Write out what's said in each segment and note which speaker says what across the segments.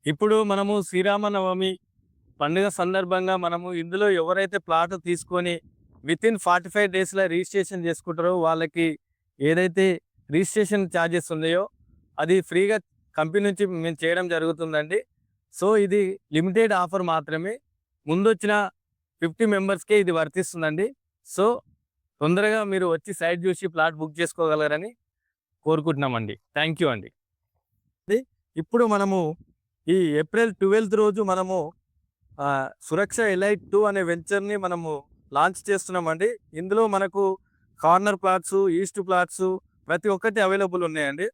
Speaker 1: ఇప్పుడు మనము శ్రీరామనవమి పండుగ సందర్భంగా మనము ఇందులో ఎవరైతే ప్లాట్ తీసుకొని వితిన్ 45 డేస్‌లో రిజిస్ట్రేషన్ చేసుకుంటారో వాళ్ళకి ఏదైతే రిజిస్ట్రేషన్ ఛార్జెస్ ఉన్నాయో అది ఫ్రీగా కంపెనీ నుంచి మేము చేయడం జరుగుతుందండి. సో, ఇది లిమిటెడ్ ఆఫర్ మాత్రమే. ముందొచ్చిన 50 మెంబర్స్‌కే ఇది వర్తిస్తుందండి. సో, తొందరగా మీరు వచ్చి సైట్ చూసి ప్లాట్ బుక్ చేసుకోగలరని కోరుకుంటున్నామండి. థాంక్ యూ అండి. ఇప్పుడు మనము ఈ ఏప్రిల్ 12థ్ రోజు మనము సురక్ష ఎలైట్ 2 అనే వెంచర్‌ని మనము లాంచ్ చేస్తున్నామండి. ఇందులో మనకు కార్నర్ ప్లాట్సు, ఈస్ట్ ప్లాట్సు ప్రతి ఒక్కటి అవైలబుల్ ఉన్నాయండి.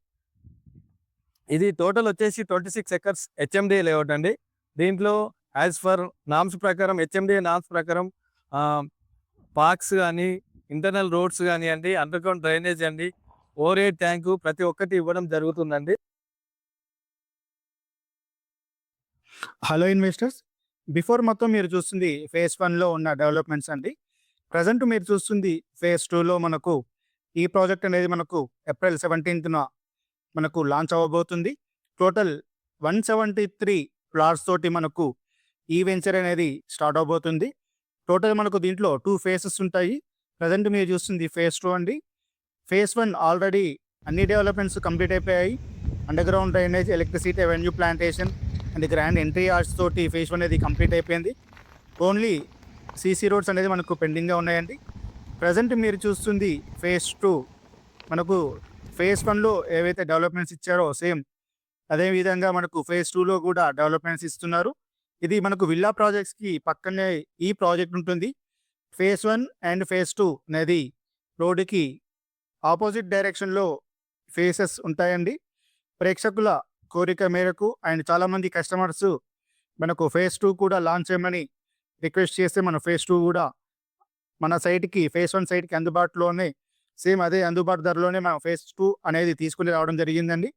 Speaker 1: ఇది టోటల్ వచ్చేసి 26 ఎకర్స్ హెచ్ఎండిఏ లేఅవుట్ అండి. దీంట్లో యాజ్ ఫర్ నార్మ్స్ ప్రకారం హెచ్ఎండిఏ నార్మ్స్ ప్రకారం ఆహ్, పార్క్స్ గాని, ఇంటర్నల్ రోడ్స్ గానియండి, అండర్‌గ్రౌండ్ డ్రైనేజ్ అండి, ఓవర్ హెడ్ ట్యాంకు ప్రతి ఒక్కటి ఇవ్వడం జరుగుతుందండి.
Speaker 2: Hello investors. బిఫోర్ మొత్తం మీరు చూస్తుంది ఫేజ్ 1లో ఉన్న డెవలప్‌మెంట్స్ అండి. ప్రెజెంట్ మీరు చూస్తుంది ఫేజ్ 2లో మనకు ఈ ప్రాజెక్ట్ అనేది మనకు ఏప్రిల్ 17న మనకు లాంచ్ అవ్వబోతుంది. టోటల్ 173 ప్లాట్స్ తోటి మనకు ఈ వెంచర్ అనేది స్టార్ట్ అవ్వబోతుంది. టోటల్ మనకు దీంట్లో 2 ఫేజెస్ ఉంటాయి. ప్రెజెంట్ మీరు చూస్తుంది ఫేజ్ 2 అండి. ఫేజ్ 1 ఆల్రెడీ అన్ని డెవలప్‌మెంట్స్ కంప్లీట్ అయిపోయాయి. Underground drainage, electricity, avenue plantation and grand entry arch తోటి ఫేజ్ 1 అనేది కంప్లీట్ అయిపోయింది. ఓన్లీ సీసీ రోడ్స్ అనేది మనకు పెండింగ్‌గా ఉన్నాయండి. ప్రెజెంట్ మీరు చూస్తుంది ఫేజ్ 2. మనకు ఫేజ్ 1లో ఏవైతే డెవలప్‌మెంట్స్ ఇచ్చారో సేమ్ అదే విధంగా మనకు ఫేజ్ 2లో కూడా డెవలప్‌మెంట్స్ ఇస్తున్నారు. ఇది మనకు విల్లా ప్రాజెక్ట్స్‌కి పక్కనే ఈ ప్రాజెక్ట్ ఉంటుంది. ఫేజ్ 1 అండ్ ఫేజ్ 2 అనేది రోడ్డుకి ఆపోజిట్ డైరెక్షన్‌లో ఫేసెస్ ఉంటాయండి. ప్రేక్షకుల కోరిక మేరకు అండ్ చాలామంది కస్టమర్స్ మనకు ఫేజ్ 2 కూడా లాంచ్ చేయమని రిక్వెస్ట్ చేస్తే మన ఫేజ్ 2 కూడా మన సైట్‌కి ఫేజ్ 1 సైట్‌కి అందుబాటులోనే సేమ్ అదే అందుబాటు ధరలోనే మనం ఫేజ్ 2 అనేది తీసుకొని రావడం జరిగిందండి.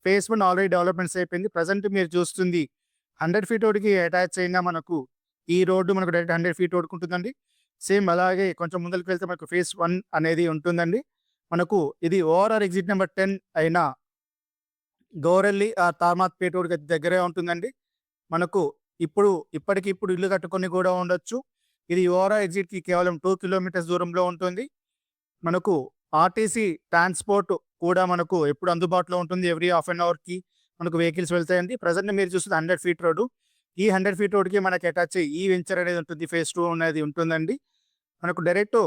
Speaker 2: ఫేజ్ 1 ఆల్రెడీ డెవలప్‌మెంట్స్ అయిపోయింది. ప్రెజెంట్ మీరు చూస్తుంది 100 ఫీట్ రోడ్‌కి అటాచ్ అయిన మనకు ఈ రోడ్డు మనకు డైరెక్ట్ 100 ఫీట్ రోడ్‌కి ఉంటుందండి. సేమ్ అలాగే కొంచెం ముందరికి వెళ్తే మనకు ఫేజ్ 1 అనేది ఉంటుందండి. మనకు ఇది ఓఆర్ఆర్ ఎగ్జిట్ నెంబర్ 10 అయిన గౌరెల్లి తార్మాత్పేట రోడ్‌కి దగ్గరే ఉంటుందండి. మనకు ఇప్పటికిప్పుడు ఇల్లు కట్టుకొని కూడా ఉండొచ్చు. ఇది ఓఆర్ఆర్ ఎగ్జిట్‌కి కేవలం 2 కిలోమీటర్స్ దూరంలో ఉంటుంది. మనకు ఆర్టీసీ ట్రాన్స్‌పోర్ట్ కూడా మనకు ఎప్పుడు అందుబాటులో ఉంటుంది. ఎవ్రీ హాఫ్ అన్ అవర్‌కి మనకు వెహికల్స్ వెళ్తాయండి. ప్రెజెంట్ మీరు చూస్తుంది 100 ఫీట్ రోడ్డు. ఈ 100 ఫీట్ రోడ్‌కి మనకి అటాచ్ అయ్యి ఈ వెంచర్ అనేది ఉంటుంది. ఫేజ్ 2 అనేది ఉంటుందండి. మనకు డైరెక్ట్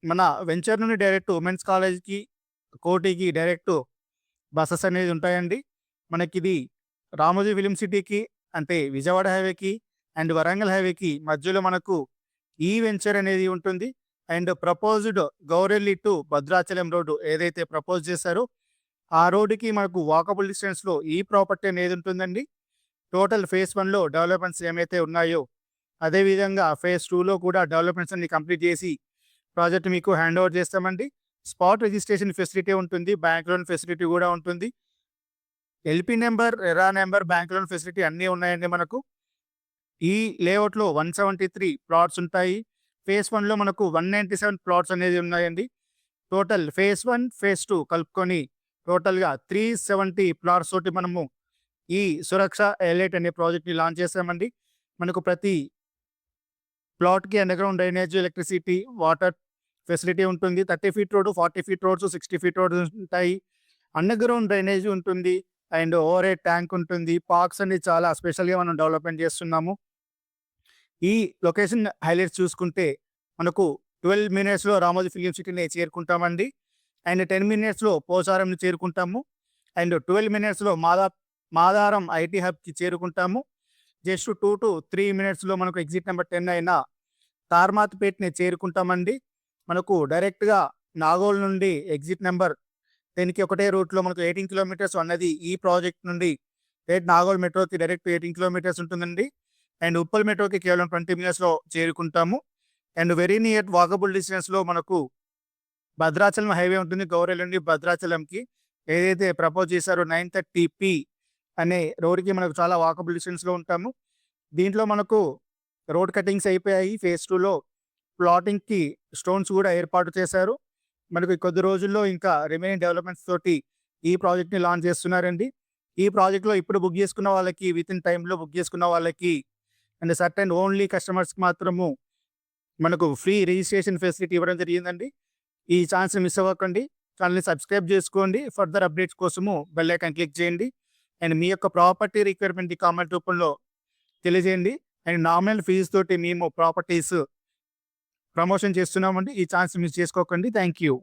Speaker 2: మన వెంచర్ నుండి డైరెక్ట్ ఉమెన్స్ కాలేజ్‌కి, కోటికి డైరెక్ట్ బసెస్ అనేది ఉంటాయండి. మనకిది రామోజీ ఫిల్మ్ సిటీకి అంటే విజయవాడ హైవేకి అండ్ వరంగల్ హైవేకి మధ్యలో మనకు ఈ వెంచర్ అనేది ఉంటుంది. And proposed Gowrelli to Bhadrachalam road ఏదైతే ప్రపోజ్ చేశారో ఆ రోడ్డుకి మనకు వాకబుల్ డిస్టెన్స్‌లో ఈ ప్రాపర్టీ అనేది ఉంటుందండి. టోటల్ ఫేజ్ 1లో డెవలప్‌మెంట్స్ ఏమైతే ఉన్నాయో అదే విధంగా ఫేజ్ 2లో కూడా డెవలప్‌మెంట్స్ అన్ని కంప్లీట్ చేసి ప్రాజెక్ట్ మీకు హ్యాండ్ ఓవర్ చేస్తామండి. స్పాట్ రిజిస్ట్రేషన్ ఫెసిలిటీ ఉంటుంది. బ్యాంక్ లోన్ ఫెసిలిటీ కూడా ఉంటుంది. LP number, RERA number, bank loan facility అన్నీ ఉన్నాయండి మనకు. ఈ లేఅవుట్‌లో 173 ప్లాట్స్ ఉంటాయి. ఫేజ్ 1లో మనకు 197 ప్లాట్స్ అనేది ఉన్నాయండి. టోటల్ ఫేజ్ 1, ఫేజ్ 2 కలుపుకొని టోటల్‌గా 370 ప్లాట్స్ తోటి మనము ఈ సురక్ష ఎలైట్ అనే ప్రాజెక్ట్‌ని లాంచ్ చేసామండి. మనకు ప్రతి ప్లాట్‌కి underground drainage, electricity, water facility ఉంటుంది. 30 feet road, 40 feet roads, 60 feet roads ఉంటాయి. అండర్‌గ్రౌండ్ డ్రైనేజ్ ఉంటుంది. అండ్ ఓవర్ హెడ్ ట్యాంక్ ఉంటుంది. పార్క్స్ అన్ని చాలా స్పెషల్‌గా మనం డెవలప్‌మెంట్ చేస్తున్నాము. ఈ లొకేషన్ హైలైట్స్ చూసుకుంటే మనకు 12 మినిట్స్‌లో రామోజీ ఫిల్మ్ సిటీని చేరుకుంటామండి. అండ్ 10 మినిట్స్‌లో పోచారంని చేరుకుంటాము. అండ్ 12 మినిట్స్‌లో మాదారం ఐటీ హబ్‌కి చేరుకుంటాము. జస్ట్ 2-3 మినిట్స్‌లో మనకు ఎగ్జిట్ నెంబర్ 10 అయిన తార్మాత్పేట్‌ని చేరుకుంటామండి. మనకు డైరెక్ట్‌గా నాగోల్ నుండి ఎగ్జిట్ నెంబర్ 10కి ఒకటే రూట్‌లో మనకు 18 కిలోమీటర్స్ అన్నది ఈ ప్రాజెక్ట్ నుండి డైరెక్ట్ నాగోల్ మెట్రోకి డైరెక్ట్ 18 కిలోమీటర్స్ ఉంటుందండి. అండ్ ఉప్పల్ మెట్రోకి కేవలం 20 మినిట్స్‌లో చేరుకుంటాము. అండ్ వెరీ నియర్ వాకబుల్ డిస్టెన్స్‌లో మనకు భద్రాచలం హైవే ఉంటుంది. గౌరెల్లి నుండి భద్రాచలంకి ఏదైతే ప్రపోజ్ చేశారో 930 అనే రోడ్‌కి మనకు చాలా వాకబుల్ డిస్టెన్స్‌లో ఉంటాము. దీంట్లో మనకు రోడ్ కటింగ్స్ అయిపోయాయి. ఫేజ్ 2లో ప్లాటింగ్‌కి స్టోన్స్ కూడా ఏర్పాటు చేశారు. మనకు కొద్ది రోజుల్లో ఇంకా రిమైనింగ్ డెవలప్‌మెంట్స్ తోటి ఈ ప్రాజెక్ట్‌ని లాంచ్ చేస్తున్నారండి. ఈ ప్రాజెక్ట్‌లో ఇప్పుడు బుక్ చేసుకున్న వాళ్ళకి వితిన్ టైమ్‌లో బుక్ చేసుకున్న వాళ్ళకి అండ్ సర్టెన్ ఓన్లీ కస్టమర్స్‌కి మాత్రము మనకు ఫ్రీ రిజిస్ట్రేషన్ ఫెసిలిటీ ఇవ్వడం జరిగిందండి. ఈ ఛాన్స్‌ని మిస్ అవ్వకండి. ఛానెల్‌ని సబ్స్క్రైబ్ చేసుకోండి. ఫర్దర్ అప్డేట్స్ కోసము బెల్ ఐకాన్ క్లిక్ చేయండి. అండ్ మీ యొక్క ప్రాపర్టీ రిక్వైర్మెంట్‌ని కామెంట్ రూపంలో తెలియజేయండి. అండ్ నామినల్ ఫీజ్ తోటి మేము ప్రాపర్టీస్ ప్రమోషన్ చేస్తున్నామండి. ఈ ఛాన్స్ మిస్ చేసుకోకండి. Thank you.